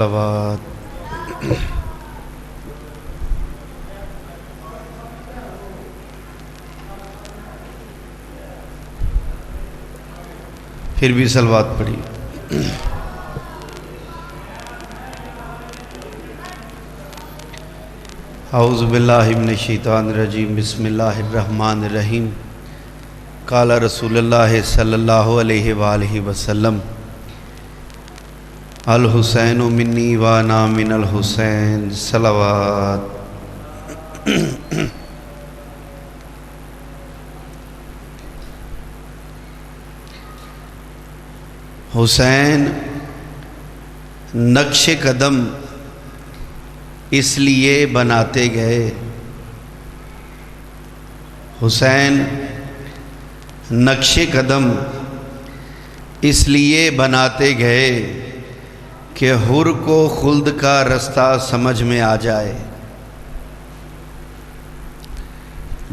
صلوات پھر بھی صلوات پڑھی۔ اعوذ باللہ من الشیطان الرجیم، بسم اللہ الرحمن الرحیم۔ قال رسول اللہ صلی اللہ علیہ وآلہ وسلم، الحسین منی وانا من الحسین۔ صلوات۔ حسین نقش قدم اس لیے بناتے گئے، حسین نقش قدم اس لیے بناتے گئے کہ حر کو خلد کا رستہ سمجھ میں آ جائے۔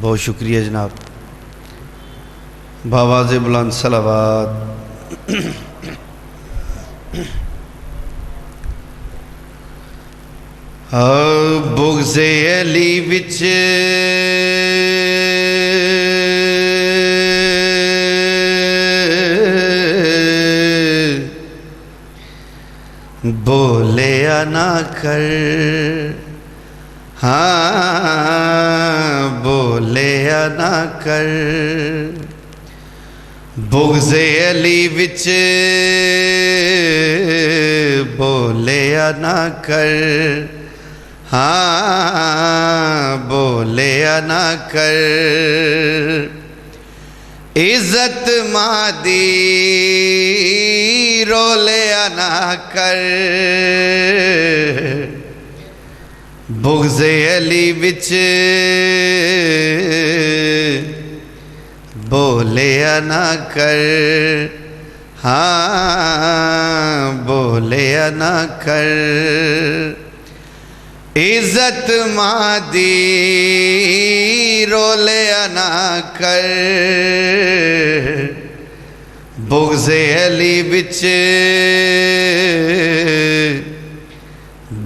بہت شکریہ جناب، بآواز بلند صلوات۔ بغض علی وچ بولیا نہ کر، ہاں بولیا نہ کر، بغض علی وچ بولیا نہ کر، ہاں بولیا نہ کر، عزت مادی رولیا نہ کر، بغض علی وچ بولیا نہ کر، ہاں بولیا نہ کر، عزت مادی رولیا نہ کر، بغض علی وچ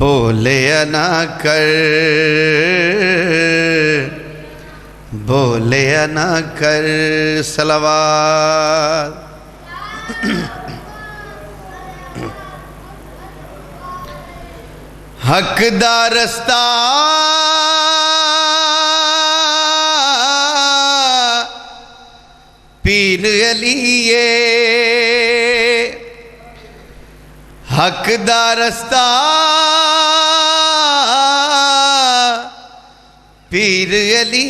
بولیا نہ کر، بولیا نہ کر۔ صلوات۔ حق دا رستہ پیر علی، حق دا رستہ پیر علی،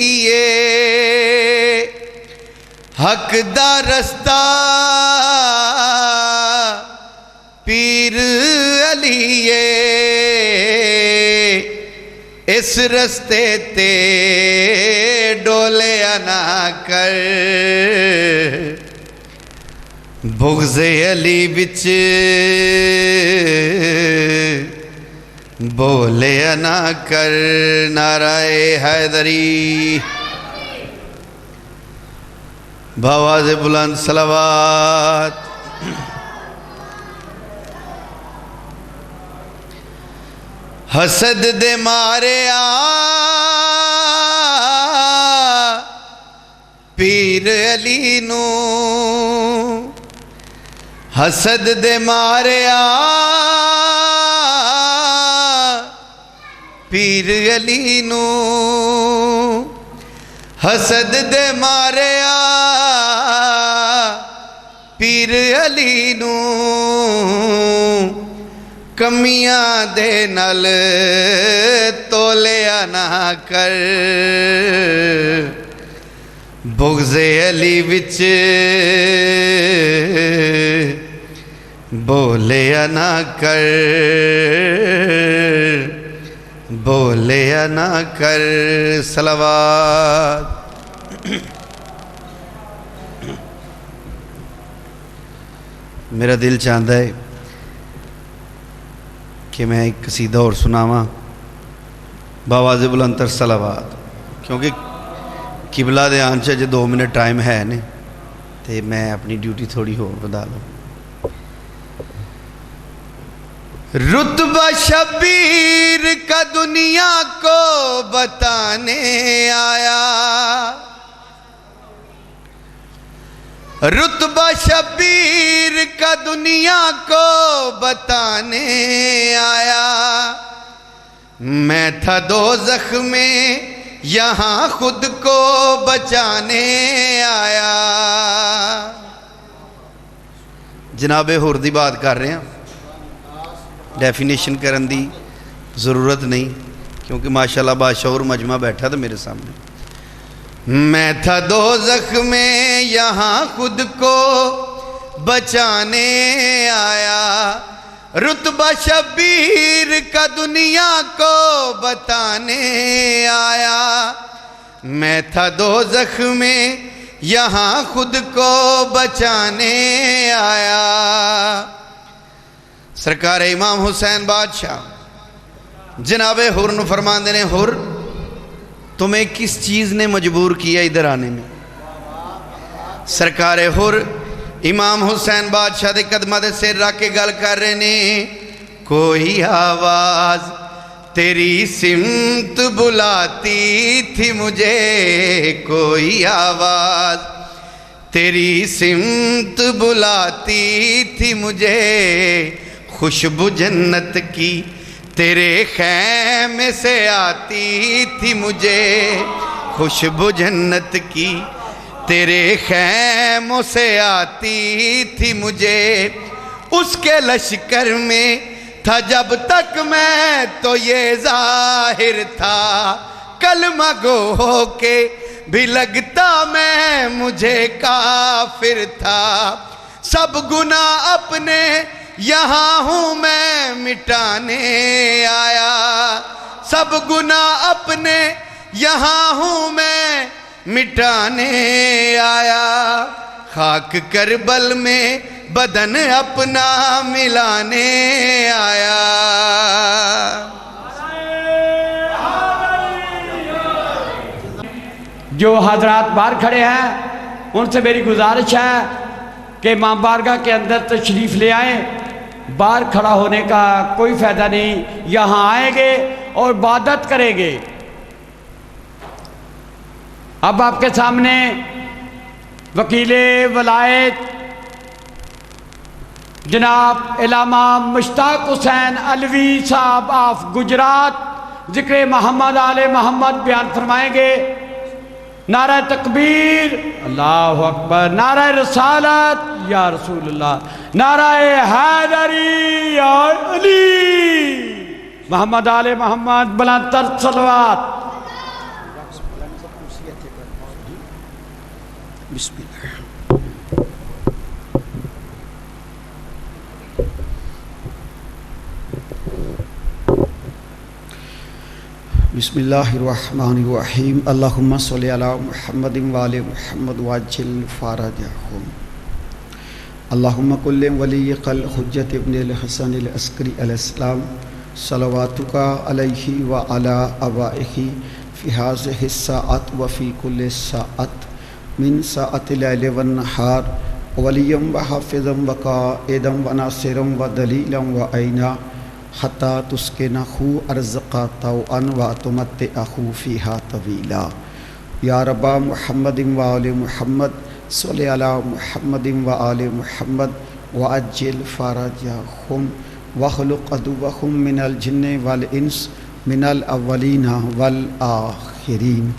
حق دا رستہ پیر علی، اس رستے تے ڈولیا نہ کر، بغض علی وچ بولیا نہ کر۔ نعرہ حیدری، بآواز بلند صلوات۔ حسد دے ماریا پیر علی نو، حسد دے ماریا پیر علی نو، حسد دے ماریا پیر علی نو، کمیاں دے نال تولیا نہ کر، بغض علی وچ بولیا نہ کر، بولیا نہ کر۔ صلوات۔ میرا دل چاہتا ہے کہ میں ایک قصیدہ اور سناواں بآواز بلند تر صلوات، کیونکہ قبلہ دے آن چاہے 2 منٹ ٹائم ہے نے تے میں اپنی ڈیوٹی تھوڑی ہو بدا لوں۔ رتبہ شبیر کا دنیا کو بتانے آیا، رتبہ شبیر کا دنیا کو بتانے آیا، میں تھا دوزخ میں یہاں خود کو بچانے آیا۔ جناب حر دی بات کر رہے ہیں، ڈیفینیشن کرن دی ضرورت نہیں کیونکہ ماشاءاللہ باشعور مجمع بیٹھا تھا میرے سامنے۔ میں تھا دوزخ میں یہاں خود کو بچانے آیا، رتبہ شبیر کا دنیا کو بتانے آیا، میں تھا دوزخ میں یہاں خود کو بچانے آیا۔ سرکار امام حسین بادشاہ جناب حر نو فرماندے نے، حر تمہیں کس چیز نے مجبور کیا ادھر آنے میں؟ سرکار حر امام حسین بادشاہ دے قدمہ دے سر رکھ کے گل کر رہے نے، کوئی آواز تیری سمت بلاتی تھی مجھے، کوئی آواز تیری سمت بلاتی تھی مجھے، خوشبو جنت کی تیرے خیمے سے آتی تھی مجھے، خوشبو جنت کی تیرے خیموں سے آتی تھی مجھے، اس کے لشکر میں تھا جب تک میں تو یہ ظاہر تھا، کلمہ گو ہو کے بھی لگتا میں مجھے کافر تھا، سب گناہ اپنے یہاں ہوں میں مٹانے آیا، سب گناہ اپنے یہاں ہوں میں مٹانے آیا، خاک کربل میں بدن اپنا ملانے آیا۔ جو حضرات باہر کھڑے ہیں ان سے میری گزارش ہے کہ ماں بارگاہ کے اندر تشریف لے آئیں، باہر کھڑا ہونے کا کوئی فائدہ نہیں، یہاں آئیں گے اور عبادت کریں گے۔ اب آپ کے سامنے وکیل ولایت جناب علامہ مشتاق حسین علوی صاحب آف گجرات ذکر محمد آل محمد بیان فرمائیں گے۔ نعرہ تکبیر اللہ اکبر، نعرہ رسالت یا رسول اللہ، نعرہ حیدری یا علی، محمد آل محمد، بلند تر صلوات۔ بسم اللہ بسم اللہ الرحمن الرحیم، اللہم صلی علی محمد وآل محمد وعجل فرجہم، اللہم کل ولی الحجۃ ابن الحسن العسکری علیہ السلام، صلواتک علیہ وعلی آبائہ فی ہذہ الساعۃ وفی کل ساعۃ من ساعۃ اللیل والنہار، ولیا وحافظا وقائدا وناصرا ودلیلا وعینا، حتی تسکنہ ارزقا طوعا وتمتعہ فیہا طویلا۔ یا رب محمد وآل محمد صلی علی محمد وآل محمد وعجل فرجہم واخلق عدوہم من الجن والانس من الاولین والآخرین۔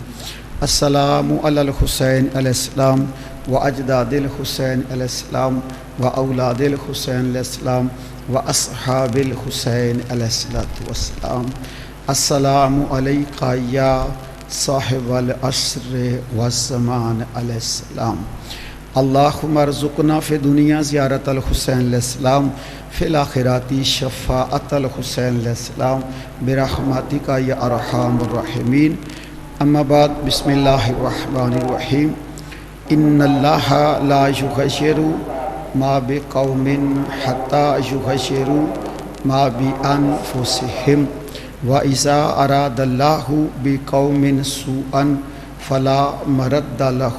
السلام علی الحسین علیہ السلام واجداد الحسین علیہ السلام واولاد الحسین علیہ السلام واصحاب الحسین علیہ السلام۔ السلام علیکہ یا صاحب العصر والزمان علیہ السلام۔ اللہم ارزقنا فی دنیا زیارت الحسین علیہ السلام، فی الآخرات شفاعت الحسین علیہ السلام، برحمتک یا ارحم الراحمین۔ اما بعد، بسم اللہ الرحمن الرحیم۔ ان اللہ لا یغیر ما بقوم حتی یغیروا ما بانفسہم، وَإِذَا أَرَادَ اللَّهُ بِقَوْمٍ سُوءًا فَلَا مَرَدَّ لَهُ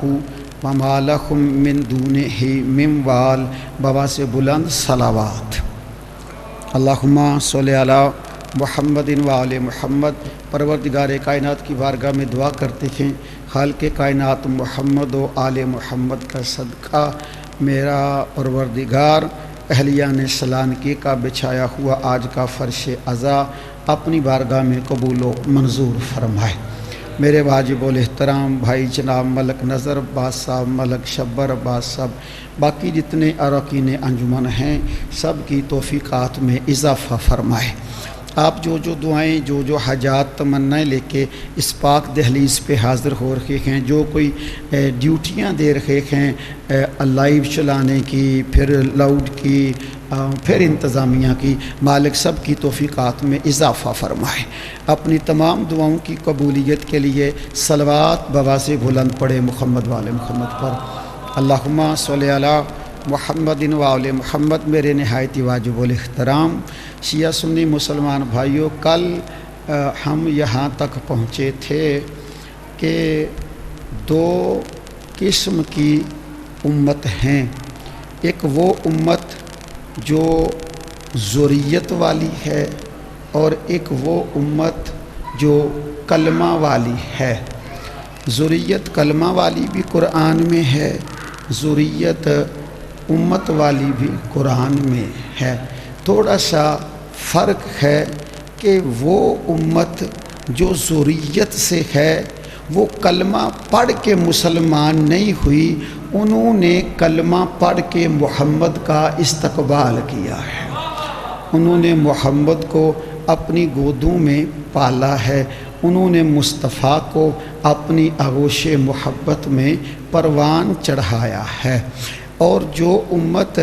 وَمَا لَهُم مِّن دُونِهِ مِّن وَالٍ۔ بابا سے بلند صلوات۔ اللہم صلی علی محمد و آل محمد۔ پروردگار کائنات کی بارگاہ میں دعا کرتے ہیں، خالق کائنات محمد و آل محمد کا صدقہ میرا پروردگار اہلیان سلانکی کا بچھایا ہوا آج کا فرش عزا اپنی بارگاہ میں قبول و منظور فرمائے۔ میرے واجب الاحترام بھائی جناب ملک نظر عباس صاحب، ملک شبر عباس صاحب، باقی جتنے اراکین انجمن ہیں سب کی توفیقات میں اضافہ فرمائے۔ آپ جو دعائیں جو حاجات تمنائیں لے کے اس پاک دہلیز پہ حاضر ہو رہے ہیں، جو کوئی ڈیوٹیاں دے رہے ہیں لائیو چلانے کی، پھر لاؤڈ کی، پھر انتظامیہ کی، مالک سب کی توفیقات میں اضافہ فرمائے۔ اپنی تمام دعاؤں کی قبولیت کے لیے صلوات بواز بلند پڑے محمد والے محمد پر۔ اللہم صلی علی محمد و آل محمد۔ میرے نہایت واجب الاحترام شیعہ سنی مسلمان بھائیوں، کل ہم یہاں تک پہنچے تھے کہ دو قسم کی امت ہیں، ایک وہ امت جو ذریت والی ہے اور ایک وہ امت جو کلمہ والی ہے۔ ذریت کلمہ والی بھی قرآن میں ہے، ذریت امت والی بھی قرآن میں ہے۔ تھوڑا سا فرق ہے کہ وہ امت جو ذریت سے ہے وہ کلمہ پڑھ کے مسلمان نہیں ہوئی، انہوں نے کلمہ پڑھ کے محمد کا استقبال کیا ہے، انہوں نے محمد کو اپنی گودوں میں پالا ہے، انہوں نے مصطفیٰ کو اپنی آغوش محبت میں پروان چڑھایا ہے۔ اور جو امت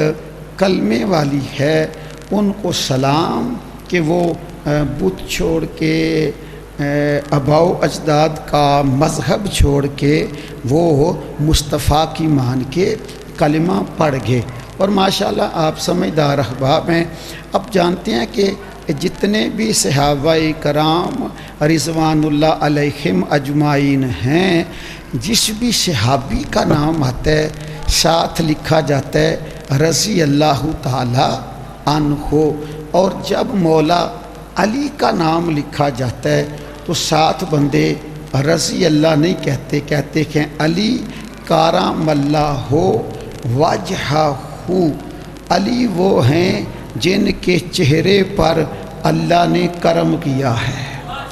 کلمے والی ہے ان کو سلام کہ وہ بت چھوڑ کے آباء و اجداد کا مذہب چھوڑ کے وہ مصطفیٰ کی مان کے کلمہ پڑھ گئے۔ اور ماشاءاللہ آپ سمجھدار احباب ہیں، اب جانتے ہیں کہ جتنے بھی صحابہ کرام رضوان اللہ علیہم اجمعین ہیں، جس بھی صحابی کا نام آتا ہے ساتھ لکھا جاتا ہے رضی اللہ تعالی عنہ، اور جب مولا علی کا نام لکھا جاتا ہے تو ساتھ بندے رضی اللہ نہیں کہتے کہ علی کارم اللہ وجہہ، علی وہ ہیں جن کے چہرے پر اللہ نے کرم کیا ہے۔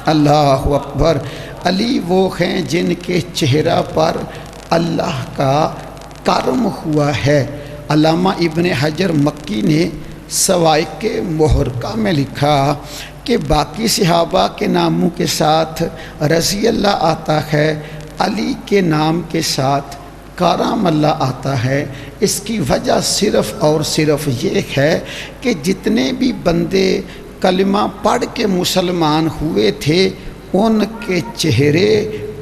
اللہ اکبر۔ علی وہ ہیں جن کے چہرہ پر اللہ کا کرم ہوا ہے۔ علامہ ابن حجر مکی نے سوائق محرقہ میں لکھا کہ باقی صحابہ کے ناموں کے ساتھ رضی اللہ آتا ہے، علی کے نام کے ساتھ کرم اللہ آتا ہے۔ اس کی وجہ صرف اور صرف یہ ہے کہ جتنے بھی بندے کلمہ پڑھ کے مسلمان ہوئے تھے ان کے چہرے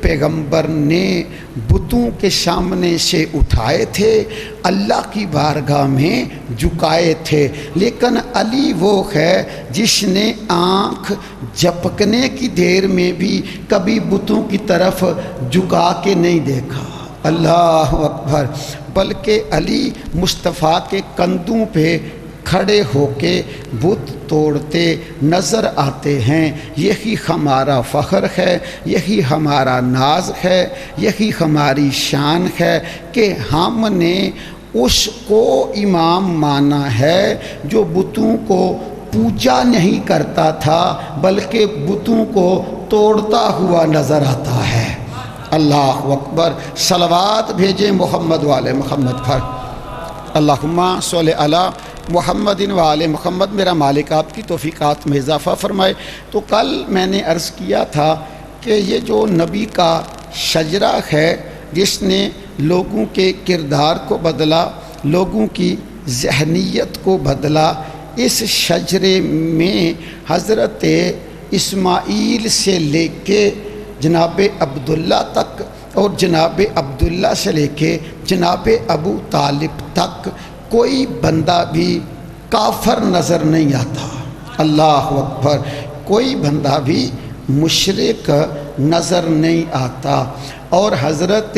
پیغمبر نے بتوں کے سامنے سے اٹھائے تھے، اللہ کی بارگاہ میں جھکائے تھے، لیکن علی وہ ہے جس نے آنکھ جھپکنے کی دیر میں بھی کبھی بتوں کی طرف جھکا کے نہیں دیکھا۔ اللہ اکبر۔ بلکہ علی مصطفیٰ کے کندھوں پہ کھڑے ہو کے بت توڑتے نظر آتے ہیں۔ یہی ہمارا فخر ہے، یہی ہمارا ناز ہے، یہی ہماری شان ہے کہ ہم نے اس کو امام مانا ہے جو بتوں کو پوجا نہیں کرتا تھا بلکہ بتوں کو توڑتا ہوا نظر آتا ہے۔ اللہ اکبر۔ صلوات بھیجیں محمد والے محمد پر۔ اللہم صلی علی محمد و آل محمد۔ میرا مالک آپ کی توفیقات میں اضافہ فرمائے۔ تو کل میں نے عرض کیا تھا کہ یہ جو نبی کا شجرہ ہے جس نے لوگوں کے کردار کو بدلا، لوگوں کی ذہنیت کو بدلا، اس شجرے میں حضرت اسماعیل سے لے کے جناب عبداللہ تک اور جناب عبداللہ سے لے کے جناب ابو طالب تک کوئی بندہ بھی کافر نظر نہیں آتا۔ اللہ اکبر۔ کوئی بندہ بھی مشرک نظر نہیں آتا۔ اور حضرت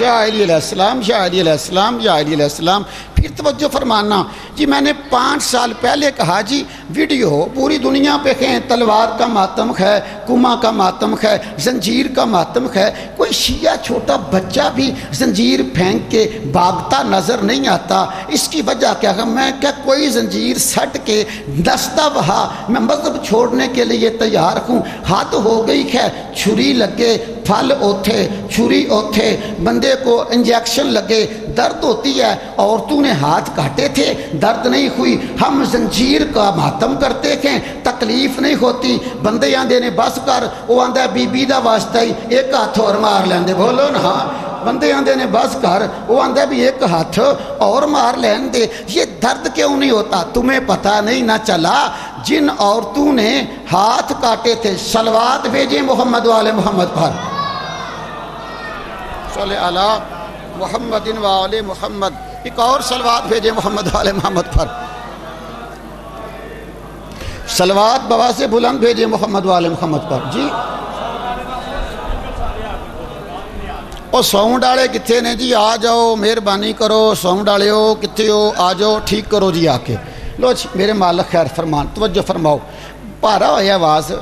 یا علی علیہ السلام، یا علی علیہ السلام، یا علی علیہ السلام۔ پھر توجہ فرمانا جی، میں نے 5 سال پہلے کہا جی ویڈیو پوری دنیا پہ ہے، تلوار کا ماتم ہے، کما کا ماتم ہے، زنجیر کا ماتم ہے، کوئی شیعہ چھوٹا بچہ بھی زنجیر پھینک کے بھاگتا نظر نہیں آتا۔ اس کی وجہ کیا ہے؟ میں کیا کوئی زنجیر سٹ کے دستہ بہا میں مذہب چھوڑنے کے لیے تیار ہوں؟ حد ہو گئی ہے، چھری لگے، پھل اوتھے، چھری اوتھے، بندے کو انجیکشن لگے، درد ہوتی ہے۔ عورتوں نے ہاتھ کاٹے تھے، درد نہیں ہوئی۔ ہم زنجیر کا ماتم کرتے تھے، تکلیف نہیں ہوتی۔ بندے آندے نے بس کر، وہ آندہ ہے بی بی دا واسطہ ہی ایک ہاتھ اور مار لیندے، بولو نا ہاں۔ بندے آندے نے بس کر، وہ آندہ ہے بھی ایک ہاتھ اور مار لین دے۔ یہ درد کیوں نہیں ہوتا؟ تمہیں پتہ نہیں نہ چلا جن عورتوں نے ہاتھ کاٹے تھے۔ صلوات بھیجیں محمد والے محمد پر، صلی علی محمد والے محمد۔ ایک اور صلوات بھیجیں محمد والے محمد پر، صلوات بواز بلند بھیجیں محمد والے محمد پر جی۔ اور ساؤنڈ ڈالے کتنے نے جی؟ آ جاؤ، مہربانی کرو، ساؤنڈ ڈالے ہو کتنے ہو؟ آ جاؤ، ٹھیک کرو جی آ کے۔ لو جی میرے مالک خیر فرمان، توجہ فرماؤ۔ پارا ہوئی آواز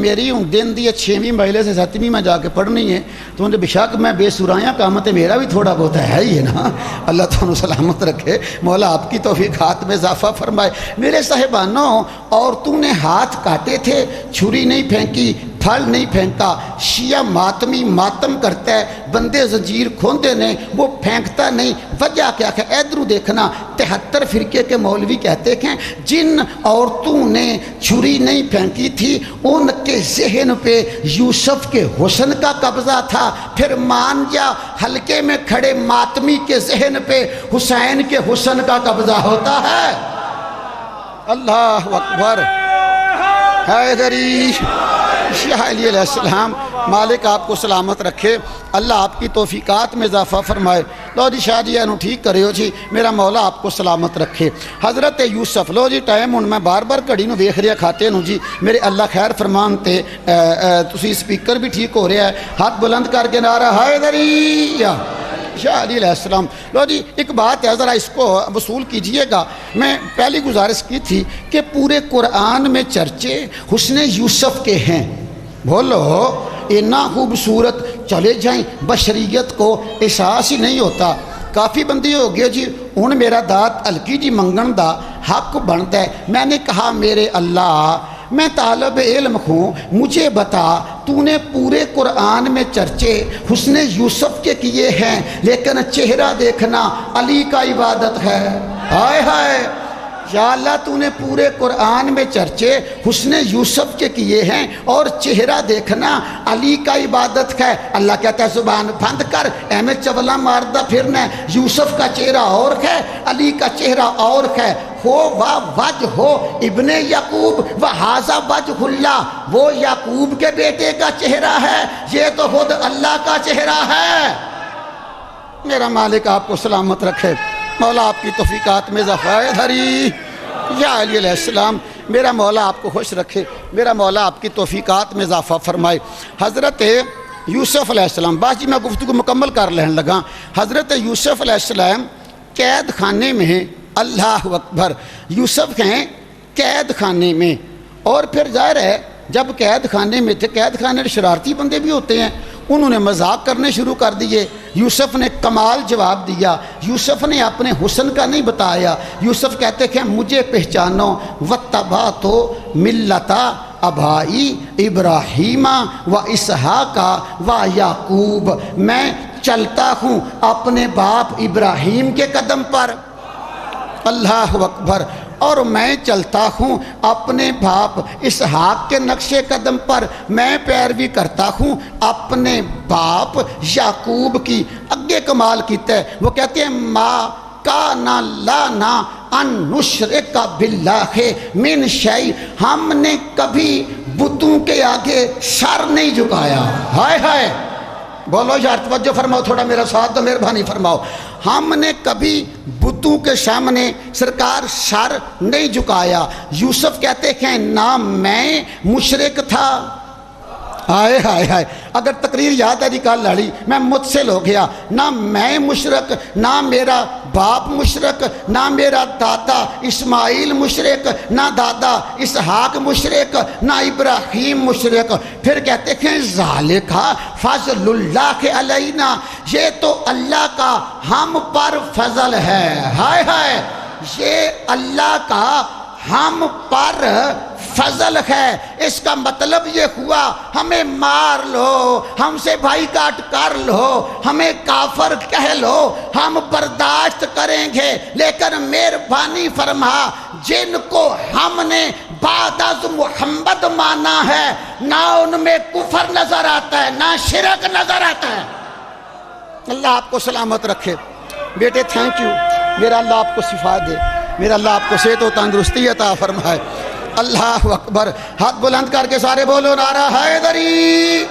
میری ہوں دن دی 6ویں مہینے سے 7ویں میں جا کے پڑھنی ہے، تو انہیں بشک میں بے سرایاں کام تے میرا بھی تھوڑا بہت ہے ہی ہے نا۔ اللہ تعالیٰ سلامت رکھے، مولا آپ کی توفیقات میں اضافہ فرمائے۔ میرے صاحبانوں، عورتوں نے ہاتھ کاٹے تھے، چھری نہیں پھینکی، پھل نہیں پھینکا۔ شیعہ ماتمی ماتم کرتا ہے، بندے زنجیر کھوندے نے، وہ پھینکتا نہیں۔ وجہ کیا ہے؟ ادھر دیکھنا، 73 فرقے کے مولوی کہتے ہیں جن عورتوں نے چھری نہیں پھینکی تھی ان کے ذہن پہ یوسف کے حسن کا قبضہ تھا۔ پھر مان جا، حلقے میں کھڑے ماتمی کے ذہن پہ حسین کے حسن کا قبضہ ہوتا ہے۔ اللہ اکبر، حیدری شاہ علی علیہ السلام، مالک آپ کو سلامت رکھے، اللہ آپ کی توفیقات میں اضافہ فرمائے۔ لو جی شاہ جی اینو ٹھیک کرے ہو جی، میرا مولا آپ کو سلامت رکھے۔ حضرت یوسف، لو جی ٹائم ہوں میں بار بار گھڑی نو ویکھ رہا کھاتے نو جی، میرے اللہ خیر فرمان تے تسی سپیکر بھی ٹھیک ہو رہا ہے، ہاتھ بلند کر کے نعرہ حیدری شاہ علی علیہ السلام۔ لو جی ایک بات ہے، ذرا اس کو وصول کیجئے گا۔ میں پہلی گزارش کی تھی کہ پورے قرآن میں چرچے حسن یوسف کے ہیں۔ بولو اتنا خوبصورت، چلے جائیں بشریت کو احساس ہی نہیں ہوتا۔ کافی بندی ہو گیا جی، ہن میرا دات ہلکی جی منگن دا حق بنتا ہے۔ میں نے کہا میرے اللہ، میں طالب علم ہوں، مجھے بتا تو نے پورے قرآن میں چرچے حسن یوسف کے کیے ہیں، لیکن چہرہ دیکھنا علی کا عبادت ہے۔ ہائے ہائے یا اللہ، تو نے پورے قرآن میں چرچے حسن یوسف کے کیے ہیں اور چہرہ دیکھنا علی کا عبادت ہے۔ اللہ کہتا ہے زبان بند کر، احمد چولا ماردہ پھرنا، یوسف کا چہرہ اور ہے، علی کا چہرہ اور ہے۔ ہو وجہ ہو ابن یعقوب و ھذا وجہ اللہ، وہ یعقوب کے بیٹے کا چہرہ ہے، یہ تو خود اللہ کا چہرہ ہے۔ میرا مالک آپ کو سلامت رکھے، مولا آپ کی توفیقات میں اضافہ دھری یا علی علیہ السلام۔ میرا مولا آپ کو خوش رکھے، میرا مولا آپ کی توفیقات میں اضافہ فرمائے۔ حضرت یوسف علیہ السلام، بس جی میں گفتگو مکمل کر لین لگا۔ حضرت یوسف علیہ السلام قید خانے میں ہیں، اللہ اکبر، یوسف ہیں قید خانے میں۔ اور پھر ظاہر ہے جب قید خانے میں تھے، قید خانے شرارتی بندے بھی ہوتے ہیں، انہوں نے مذاق کرنے شروع کر دیے۔ یوسف نے کمال جواب دیا، یوسف نے اپنے حسن کا نہیں بتایا۔ یوسف کہتے کہ مجھے پہچانو، وَاتَّبَعْتُ مِلَّتَ آبائی ابراہیم و اسحاق و یعقوب، میں چلتا ہوں اپنے باپ ابراہیم کے قدم پر، اللہ اکبر، اور میں چلتا ہوں اپنے باپ اسحاق کے نقش قدم پر، میں پیروی کرتا ہوں اپنے باپ یعقوب کی۔ اگے کمال کیتا ہے، وہ کہتے ہیں ما کانا لانا ان نشرک باللہ من شیء، ہم نے کبھی بتوں کے آگے سر نہیں جھکایا۔ ہائے ہائے، بولو یار توجہ فرماؤ، تھوڑا میرا ساتھ دو، مہربانی فرماؤ۔ ہم نے کبھی بتوں کے سامنے سرکار سر نہیں جھکایا۔ یوسف کہتے ہیں نہ میں مشرک تھا، ہائے ہائے ہائے، اگر تقریر یاد ہے جی کل لڑی میں مجھ ہو گیا، نہ میں مشرک، نہ میرا باپ مشرک، نہ میرا دادا اسماعیل مشرک، نہ دادا اسحاق مشرک، نہ ابراہیم مشرک۔ پھر کہتے ہیں ذالکا فضل اللہ علینا، یہ تو اللہ کا ہم پر فضل ہے۔ ہائے ہائے، یہ اللہ کا ہم پر فضل ہے۔ اس کا مطلب یہ ہوا ہمیں مار لو، ہم سے بھائی کاٹ کر لو، ہمیں کافر کہہ لو، ہم برداشت کریں گے، لیکن مہربانی فرما جن کو ہم نے بعد از محمد مانا ہے نہ ان میں کفر نظر آتا ہے نہ شرک نظر آتا ہے۔ اللہ آپ کو سلامت رکھے بیٹے، تھینک یو، میرا اللہ آپ کو شفا دے، میرا اللہ آپ کو صحت و تندرستی عطا فرمائے۔ اللہ اکبر، ہاتھ بلند کر کے سارے بولو نعرہ حیدری۔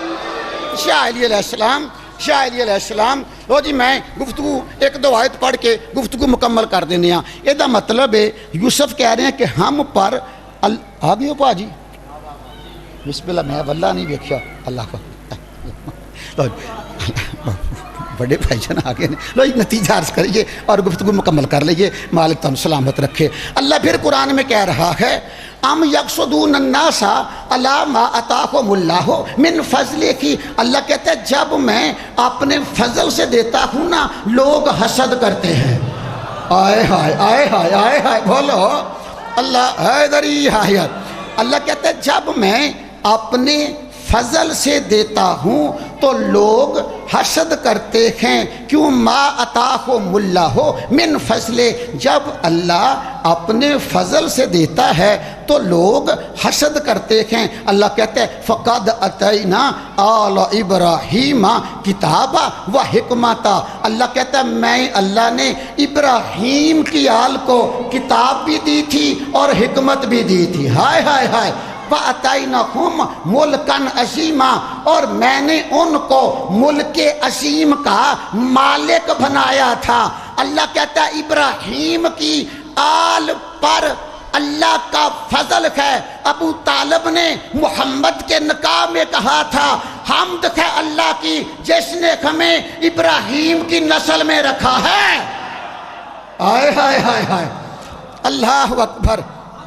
شاہ علی علیہ السلام، شاہ علی علیہ السلام، لو جی میں گفتگو ایک دو آیت پڑھ کے گفتگو مکمل کر دینے ہاں۔ یہ دا مطلب ہے یوسف کہہ رہے ہیں کہ ہم پر آگے ہو پا جی بسم اللہ، میں واللہ نہیں ویکھیا، اللہ کو بڑے بھائی جان آگے نے، لو یہ نتیجہ عرض کریے اور گفتگو مکمل کر لیجئے، مالک تم سلامت رکھے۔ اللہ پھر قرآن میں کہہ رہا ہے ام یقصدون الناس علی ما آتاہم اللہ من فضلہ کی، اللہ کہتا ہے جب میں اپنے فضل سے دیتا ہوں نا لوگ حسد کرتے ہیں۔ آئے ہائے آئے ہائے آئے ہائے، بولو اللہ حیدری حیات۔ اللہ کہتا ہے جب میں اپنے فضل سے دیتا ہوں تو لوگ حسد کرتے ہیں، کیوں؟ ما عطاہم اللہ من فضل، جب اللہ اپنے فضل سے دیتا ہے تو لوگ حسد کرتے ہیں۔ اللہ کہتے ہیں فقد اتینا آل ابراہیم کتابا و حکمتا، اللہ کہتا ہے میں اللہ نے ابراہیم کی آل کو کتاب بھی دی تھی اور حکمت بھی دی تھی۔ ہائے ہائے ہائے، فَأَتَيْنَهُمْ مُلْكًا عَظِيمًا، اور میں نے ان کو ملک عظیم کا مالک بنایا تھا۔ اللہ کہتا ہے ابراہیم کی آل پر اللہ کا فضل ہے۔ ابو طالب نے محمد کے نکاح میں کہا تھا حمد ہے اللہ کی جس نے ہمیں ابراہیم کی نسل میں رکھا ہے۔ آئے ہائے ہائے ہائے، اللہ اکبر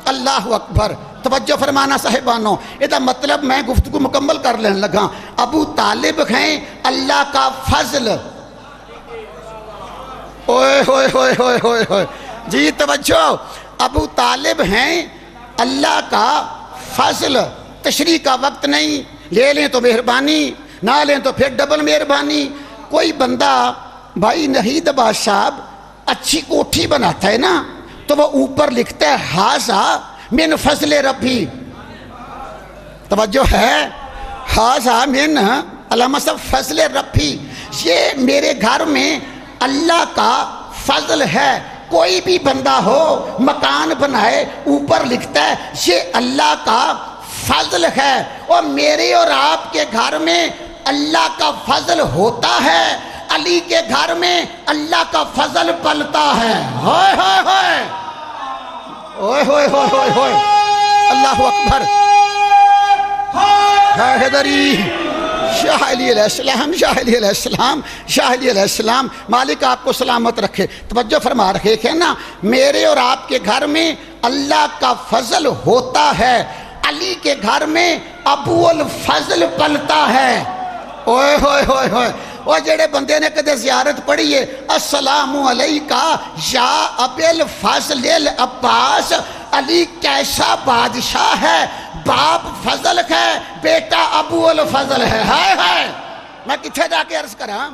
اللہ اکبر۔ توجہ فرمانا صاحبانوں، یہ مطلب میں گفتگو مکمل کر لینے لگا۔ ابو طالب ہیں اللہ کا فضل، اوئے ہوئے ہوئے ہوئے ہوئے ہوئے، جی توجہ، ابو طالب ہیں اللہ کا فضل۔ تشریح کا وقت نہیں، لے لیں تو مہربانی، نہ لیں تو پھر ڈبل مہربانی۔ کوئی بندہ بھائی نہید بادشاہ اچھی کوٹھی بناتا ہے نا تو وہ اوپر لکھتا ہے ہاذا من فضل ربی، توجہ ہے، ہاذا من علامہ صاحب فضل ربی، یہ میرے گھر میں اللہ کا فضل ہے۔ کوئی بھی بندہ ہو مکان بنائے اوپر لکھتا ہے یہ اللہ کا فضل ہے، اور میرے اور آپ کے گھر میں اللہ کا فضل ہوتا ہے، علی کے گھر میں اللہ کا فضل پلتا ہے۔ ہائے ہائے ہائے، اوئے ہوئے ہوئے ہوئے ہوئے، اللہ اکبر۔ حیدری، شاہ علی علیہ السلام، شاہ علی علیہ السلام، شاہ علی علیہ السلام، مالک آپ کو سلامت رکھے۔ توجہ فرما رہے ہیں نا، میرے اور آپ کے گھر میں اللہ کا فضل ہوتا ہے، علی کے گھر میں ابو الفضل پلتا ہے۔ اوئے ہوئے ہوئے ہوئے، اور جڑے بندے نے کدے زیارت پڑھی ہے السلام علیکہ یا ابی الفضل العباس، علی کیسا بادشاہ ہے، باپ فضل ہے، بیٹا ابو الفضل ہے۔ ہائے ہائے، میں کتھے جا کے عرض کرا،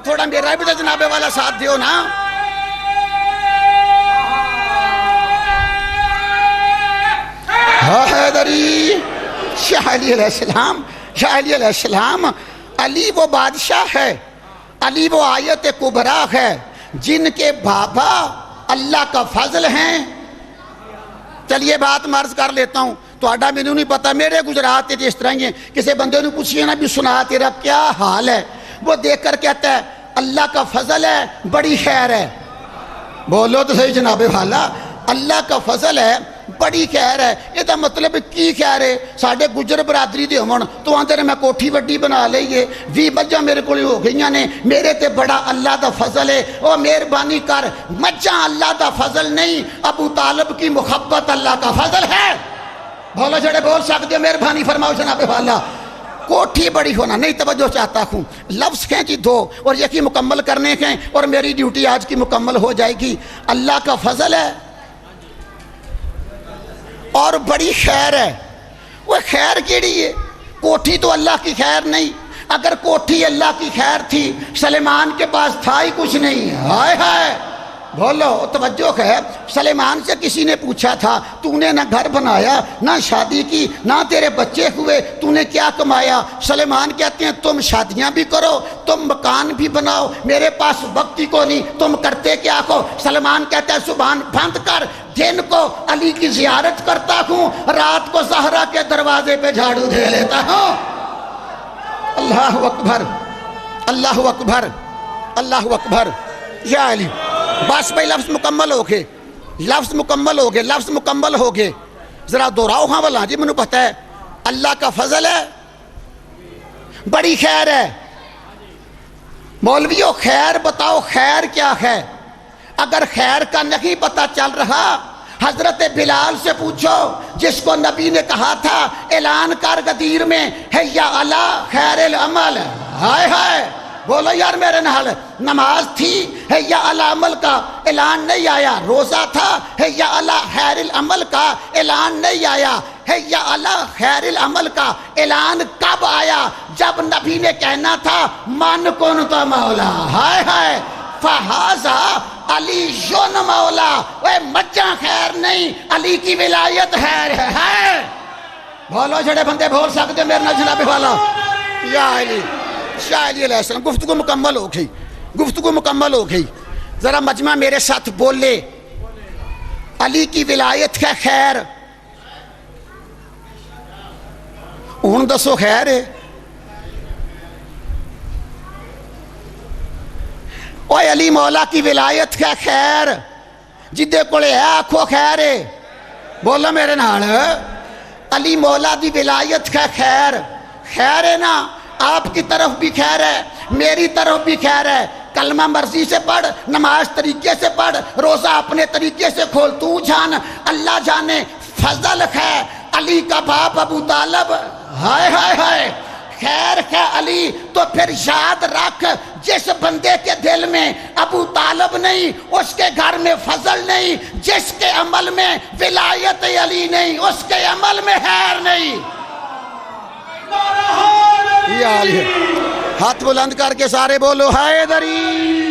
تھوڑا میرا بھی تو جناب والا ساتھ دیو نا۔ حیدری، شاہ علی علیہ السلام، شاہ علی علیہ السلام، علی وہ بادشاہ ہے، علی وہ آیت کبریٰ ہے جن کے بابا اللہ کا فضل ہیں۔ چلیے بات مرض کر لیتا ہوں، تو آڈا میں نہیں پتا، میرے گجرات اس طرح ہی ہیں، کسی بندے نے پوچھئے نا بھی سنا تیرا کیا حال ہے، وہ دیکھ کر کہتا ہے اللہ کا فضل ہے، بڑی خیر ہے۔ بولو تو صحیح جناب والا، اللہ کا فضل ہے، بڑی خیر ہے، یہ مطلب کی خیر ہے؟ ساڈے گجر برادری دے ہون تو آندے نے میں کوٹھی وڈی بنا لئیے، 20 مجھاں میرے کو ہو گئیاں نے، میرے تے بڑا اللہ دا فضل ہے، او مہربانی کر، مجھاں اللہ دا فضل نہیں، ابو طالب کی محبت اللہ کا فضل ہے۔ بولو جڑے بول سکتے ہو مہربانی فرماؤ جناب والا۔ کوٹھی بڑی ہونا نہیں، توجہ چاہتا ہوں، لفظ کہیں جی دو اور یقین مکمل کرنے کے، اور میری ڈیوٹی آج کی مکمل ہو جائے گی۔ اللہ کا فضل ہے اور بڑی خیر ہے۔ وہ خیر کیڑی ہے؟ کوٹھی تو اللہ کی خیر نہیں، اگر کوٹھی اللہ کی خیر تھی سلیمان کے پاس تھا ہی کچھ نہیں۔ ہائے ہائے بولو توجہ ہے، سلیمان سے کسی نے پوچھا تھا تو نے نہ گھر بنایا نہ شادی کی نہ تیرے بچے ہوئے، تو نے کیا کمایا؟ سلیمان کہتے ہیں تم شادیاں بھی کرو، تم مکان بھی بناؤ، میرے پاس وقت ہی کو نہیں، تم کرتے کیا ہو؟ سلیمان کہتا ہے زبان بند کر، دن کو علی کی زیارت کرتا ہوں، رات کو زہرا کے دروازے پہ جھاڑو دے لیتا ہوں۔ اللہ اکبر اللہ اکبر اللہ اکبر۔ یا علی بس بھائی لفظ مکمل ہو گئے، لفظ مکمل ہو گئے، لفظ مکمل ہو گئے، ذرا دہراؤ ہاں والا جی، مجھے پتہ ہے اللہ کا فضل ہے، بڑی خیر ہے۔ مولویوں خیر بتاؤ، خیر کیا ہے؟ اگر خیر کا نہیں پتہ چل رہا حضرت بلال سے پوچھو، جس کو نبی نے کہا تھا اعلان کر غدیر میں حیا علی خیر العمل۔ ہائے ہائے بولو یار میرے نال، نماز تھی حیا علی عمل کا اعلان نہیں آیا، روزہ تھا حیا علی خیر العمل کا اعلان نہیں آیا، حیا علی خیر العمل کا اعلان کب آیا؟ جب نبی نے کہنا تھا من کنت مولا۔ ہائے ہائے فہذا علی یون مولا، وہ مجھاں خیر نہیں، علی کی ولایت خیر ہے۔ بولو جڑے بندے بول سکتے میرے نال جناب والا۔ یا علی شاہ علی علیہ السلام۔ گفتگو مکمل ہو گئی، گفتگو مکمل ہو گئی، ذرا مجمع میرے ساتھ بولے، علی کی ولایت ہے خیر، ہوں دسو خیر ہے؟ اوے علی مولا کی ولایت ہے خیر، جدے کولے ہے آکھو خیر ہے، بولا میرے نال، علی مولا دی ولایت ہے خیر، خیر ہے نا؟ آپ کی طرف بھی خیر ہے، میری طرف بھی خیر ہے، کلمہ مرضی سے پڑھ، نماز طریقے سے پڑھ، روزہ اپنے طریقے سے کھول، تو جان اللہ جانے، فضل ہے علی کا باپ ابو طالب۔ ہائے ہائے ہائے خیر ہے علی، تو پھر یاد رکھ جس بندے کے دل میں ابو طالب نہیں، اس کے گھر میں فضل نہیں، جس کے عمل میں ولایت علی نہیں، اس کے عمل میں خیر نہیں۔ یہ حال ہے، ہاتھ بلند کر کے سارے بولو حیدری۔